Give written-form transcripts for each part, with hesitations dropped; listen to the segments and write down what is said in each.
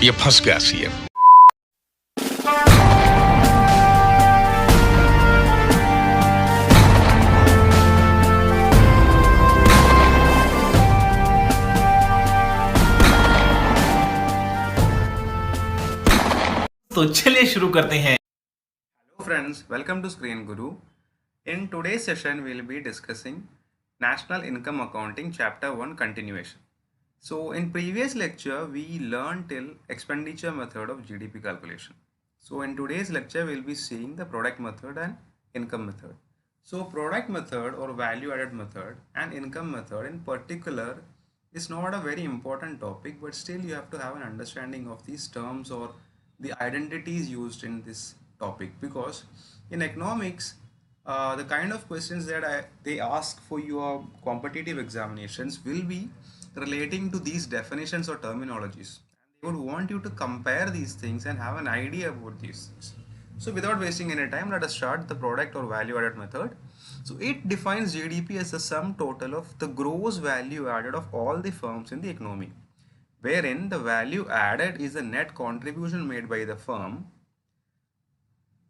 ये फंस गया सीएम। तो चलिए शुरू करते हैं। Hello friends, welcome to Screen Guru. In today's session, we'll be discussing National Income Accounting Chapter 1 continuation. So in previous lecture, we learned till expenditure method of GDP calculation. So in today's lecture, we'll be seeing the product method and income method. So product method or value added method and income method in particular is not a very important topic, but still you have to have an understanding of these terms or the identities used in this topic, because in economics the kind of questions that they ask for your competitive examinations will be relating to these definitions or terminologies. They would want you to compare these things and have an idea about these things. So without wasting any time, let us start the product or value added method. So it defines GDP as the sum total of the gross value added of all the firms in the economy, wherein the value added is the net contribution made by the firm.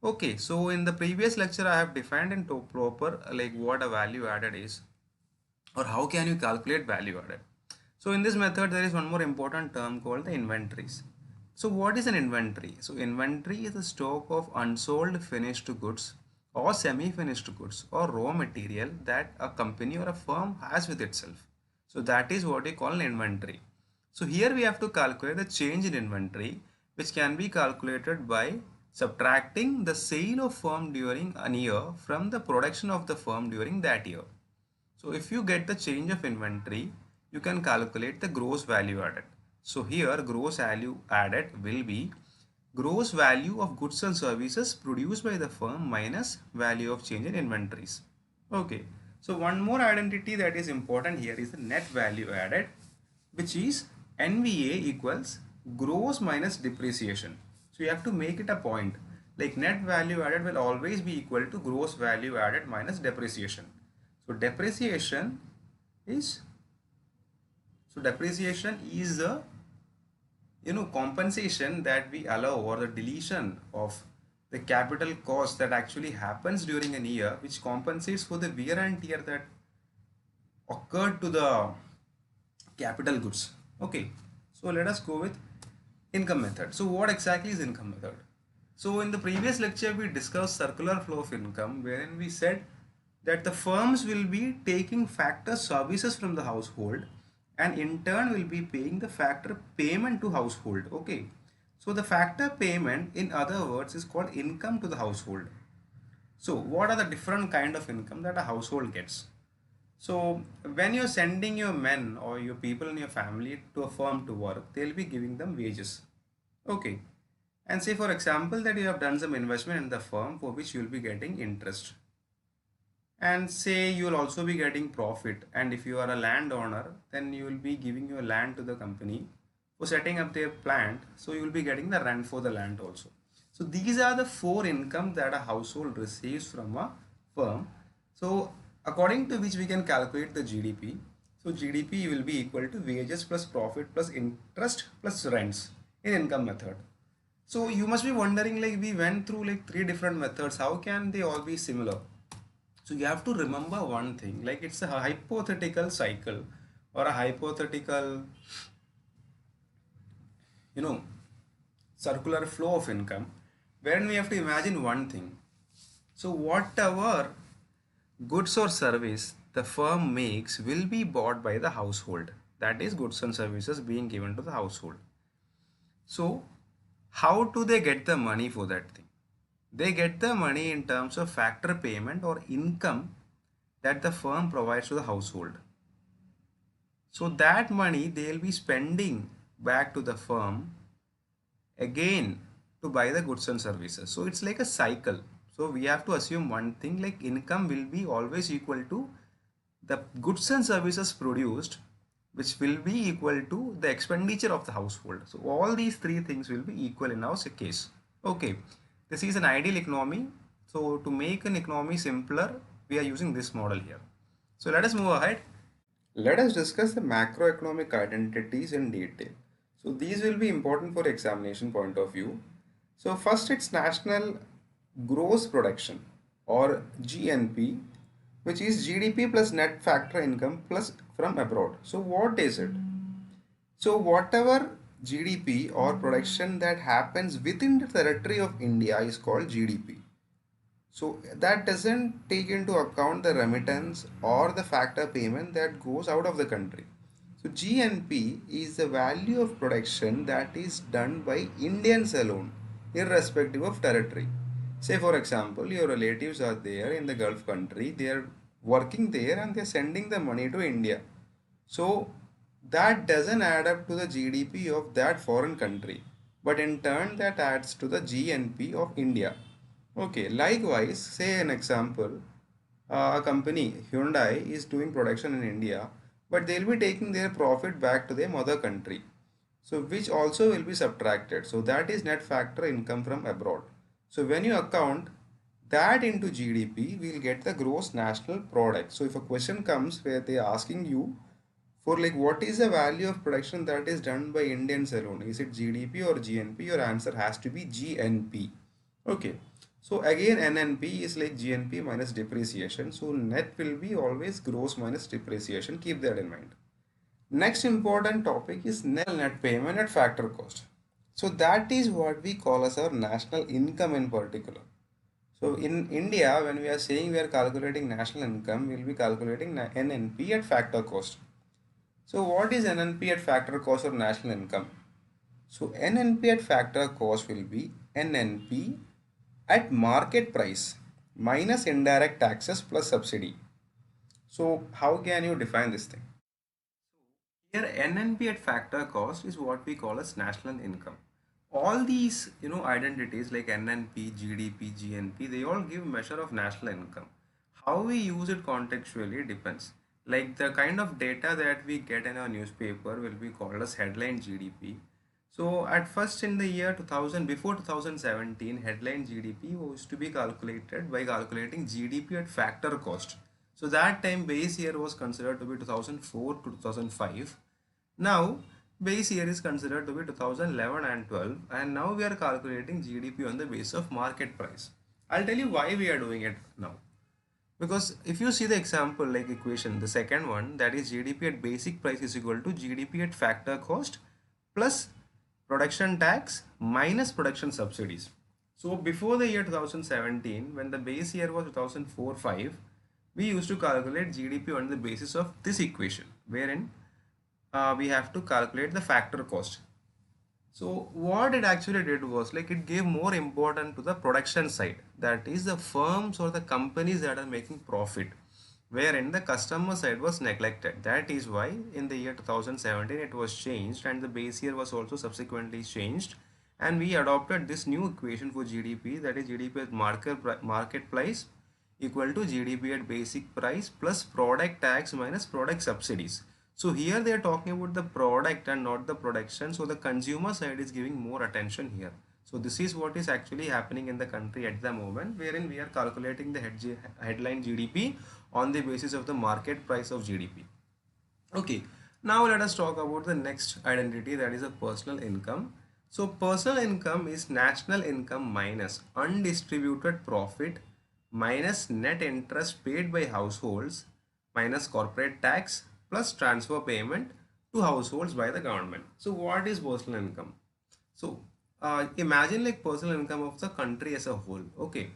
Okay, so in the previous lecture I have defined in proper like what a value added is or how can you calculate value added. So in this method there is one more important term called the inventories. So what is an inventory? So inventory is the stock of unsold finished goods or semi-finished goods or raw material that a company or a firm has with itself. So that is what we call an inventory. So here we have to calculate the change in inventory, which can be calculated by subtracting the sale of firm during a year from the production of the firm during that year. So if you get the change of inventory, you can calculate the gross value added. So here gross value added will be gross value of goods and services produced by the firm minus value of change in inventories. Okay. So one more identity that is important here is the net value added, which is NVA equals gross minus depreciation. So you have to make it a point, like net value added will always be equal to gross value added minus depreciation. So depreciation is the compensation that we allow, or the deletion of the capital cost that actually happens during an year, which compensates for the wear and tear that occurred to the capital goods. Okay, so let us go with income method. So what exactly is income method? So in the previous lecture we discussed circular flow of income, wherein we said that the firms will be taking factor services from the household and in turn will be paying the factor payment to household. Okay, so the factor payment in other words is called income to the household. So what are the different kind of income that a household gets? So when you're sending your men or your people in your family to a firm to work, they'll be giving them wages. Okay. And say for example that you have done some investment in the firm for which you will be getting interest. And say you will also be getting profit. And if you are a landowner, then you will be giving your land to the company for setting up their plant. So you will be getting the rent for the land also. So these are the four income that a household receives from a firm. So according to which we can calculate the GDP. So GDP will be equal to wages plus profit plus interest plus rents in income method. So you must be wondering, like we went through like three different methods, how can they all be similar? So you have to remember one thing, like it's a hypothetical cycle or a hypothetical, you know, circular flow of income, wherein we have to imagine one thing. So whatever goods or service the firm makes will be bought by the household. That is goods and services being given to the household. So how do they get the money for that thing? They get the money in terms of factor payment or income that the firm provides to the household. So that money they'll be spending back to the firm again to buy the goods and services. So it's like a cycle. So we have to assume one thing, like income will be always equal to the goods and services produced, which will be equal to the expenditure of the household. So all these three things will be equal in our case. Okay, this is an ideal economy. So to make an economy simpler, we are using this model here. So let us move ahead. Let us discuss the macroeconomic identities in detail. So these will be important for examination point of view. So first it's national gross production or GNP, which is GDP plus net factor income plus from abroad. So what is it? So whatever GDP or production that happens within the territory of India is called GDP. So that doesn't take into account the remittance or the factor payment that goes out of the country. So GNP is the value of production that is done by Indians alone, irrespective of territory. Say for example, your relatives are there in the Gulf country, they are working there and they are sending the money to India. So that doesn't add up to the GDP of that foreign country, but in turn that adds to the GNP of India. Okay, likewise, say an example, a company, Hyundai, is doing production in India, but they'll be taking their profit back to their mother country. So, which also will be subtracted. So, that is net factor income from abroad. So, when you account that into GDP, we'll get the gross national product. So, if a question comes where they are asking you for like what is the value of production that is done by Indians alone, is it GDP or GNP? Your answer has to be GNP. Okay. So again NNP is like GNP minus depreciation. So net will be always gross minus depreciation. Keep that in mind. Next important topic is net payment at factor cost. So that is what we call as our national income in particular. So in India, when we are saying we are calculating national income, we will be calculating NNP at factor cost. So what is NNP at factor cost or national income? So NNP at factor cost will be NNP at market price minus indirect taxes plus subsidy. So how can you define this thing? Here NNP at factor cost is what we call as national income. All these identities like NNP, GDP, GNP, they all give measure of national income. How we use it contextually depends. Like the kind of data that we get in our newspaper will be called as headline GDP. So at first in the year 2000, before 2017, headline GDP was to be calculated by calculating GDP at factor cost. So that time base year was considered to be 2004 to 2005. Now base year is considered to be 2011 and 12, and now we are calculating GDP on the base of market price. I'll tell you why we are doing it now. Because if you see the example like equation, the second one, that is GDP at basic price is equal to GDP at factor cost plus production tax minus production subsidies. So before the year 2017, when the base year was 2004-5, we used to calculate GDP on the basis of this equation, wherein we have to calculate the factor cost. So what it actually did was like it gave more importance to the production side, that is the firms or the companies that are making profit, wherein the customer side was neglected. That is why in the year 2017 it was changed and the base year was also subsequently changed, and we adopted this new equation for GDP, that is GDP at market price equal to GDP at basic price plus product tax minus product subsidies. So here they are talking about the product and not the production. So the consumer side is giving more attention here. So this is what is actually happening in the country at the moment, wherein we are calculating the headline GDP on the basis of the market price of GDP. Okay, now let us talk about the next identity, that is a personal income. So personal income is national income minus undistributed profit minus net interest paid by households minus corporate tax plus transfer payment to households by the government. So what is personal income? So imagine like personal income of the country as a whole. Okay,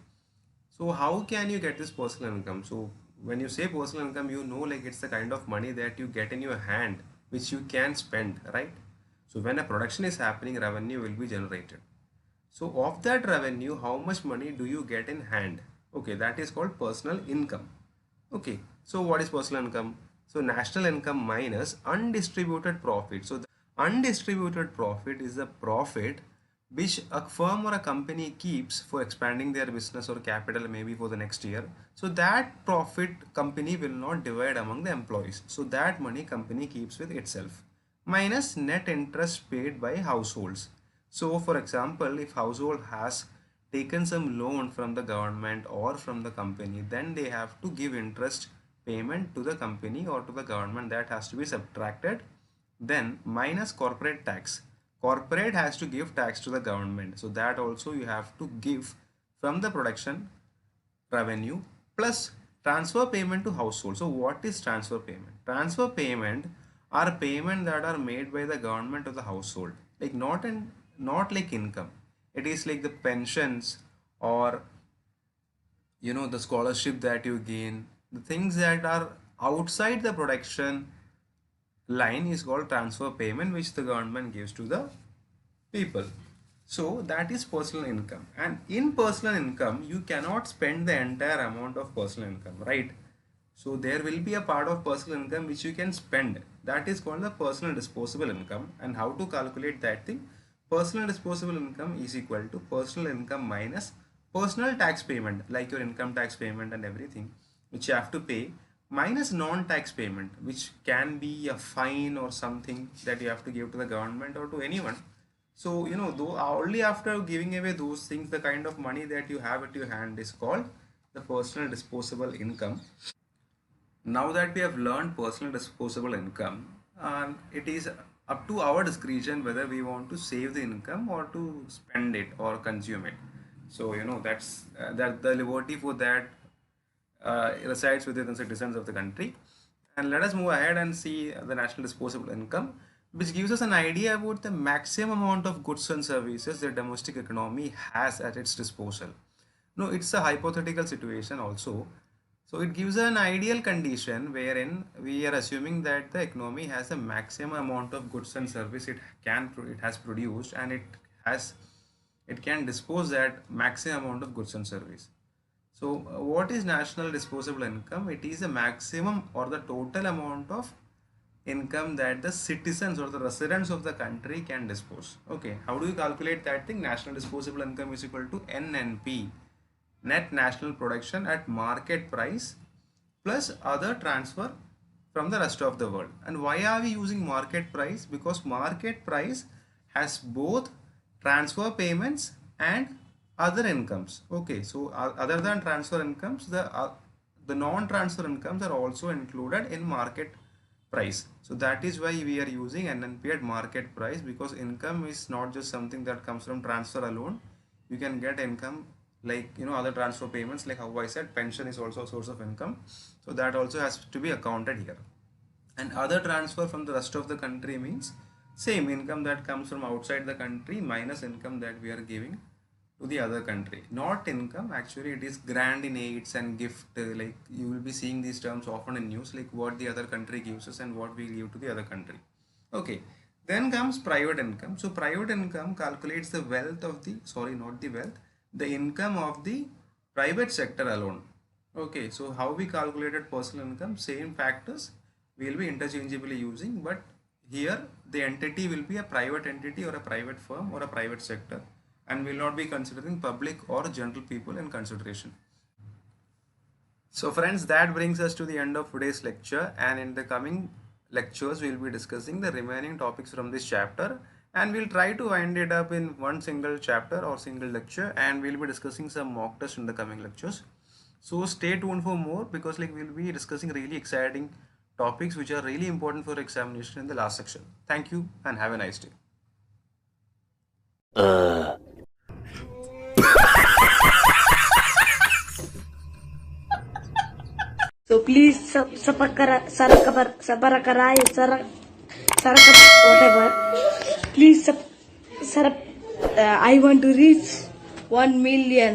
so how can you get this personal income? So when you say personal income, you know like it's the kind of money that you get in your hand which you can spend, right? So when a production is happening, revenue will be generated. So of that revenue, how much money do you get in hand? Okay, that is called personal income. Okay, so what is personal income? So national income minus undistributed profit. So the undistributed profit is the profit which a firm or a company keeps for expanding their business or capital maybe for the next year. So that profit company will not divide among the employees. So that money company keeps with itself minus net interest paid by households. So for example, if household has taken some loan from the government or from the company, then they have to give interest payment to the company or to the government, that has to be subtracted. Then minus corporate tax. corporate has to give tax to the government. So that also you have to give from the production revenue plus transfer payment to household. So what is transfer payment? Transfer payment are payment that are made by the government to the household, like not like income. It is like the pensions or the scholarship that you gain, the things that are outside the production line is called transfer payment, which the government gives to the people. So that is personal income, and in personal income you cannot spend the entire amount of personal income, right? So there will be a part of personal income which you can spend, that is called the personal disposable income. And how to calculate that thing? Personal disposable income is equal to personal income minus personal tax payment, like your income tax payment and everything which you have to pay, minus non-tax payment, which can be a fine or something that you have to give to the government or to anyone. So though only after giving away those things, the kind of money that you have at your hand is called the personal disposable income. Now that we have learned personal disposable income, it is up to our discretion whether we want to save the income or to spend it or consume it. So that's that the liberty for that resides within the citizens of the country. And let us move ahead and see the national disposable income, which gives us an idea about the maximum amount of goods and services the domestic economy has at its disposal. No, it's a hypothetical situation also. So it gives an ideal condition wherein we are assuming that the economy has a maximum amount of goods and service it has produced, and it can dispose that maximum amount of goods and service. So what is national disposable income? It is the maximum or the total amount of income that the citizens or the residents of the country can dispose. Okay, how do you calculate that thing? National disposable income is equal to NNP, net national production at market price, plus other transfer from the rest of the world. And why are we using market price? Because market price has both transfer payments and other incomes. Okay, so other than transfer incomes, the non-transfer incomes are also included in market price. So that is why we are using NNP at market price, because income is not just something that comes from transfer alone. You can get income like other transfer payments, like how I said pension is also a source of income, so that also has to be accounted here. And other transfer from the rest of the country means same income that comes from outside the country minus income that we are giving to the other country. Not income, actually it is grant in aids and gift, like you will be seeing these terms often in news, like what the other country gives us and what we give to the other country. Okay, then comes private income. So private income calculates the wealth of the, sorry, not the wealth, the income of the private sector alone. Okay, so how we calculated personal income, same factors we will be interchangeably using, but here the entity will be a private entity or a private firm or a private sector, and will not be considering public or general people in consideration. So friends, that brings us to the end of today's lecture, and in the coming lectures we will be discussing the remaining topics from this chapter, and we'll try to wind it up in one single chapter or single lecture, and we'll be discussing some mock tests in the coming lectures. So stay tuned for more, because like we'll be discussing really exciting topics which are really important for examination in the last section. Thank you and have a nice day. So please subscribe, whatever. Please I want to reach 1 million.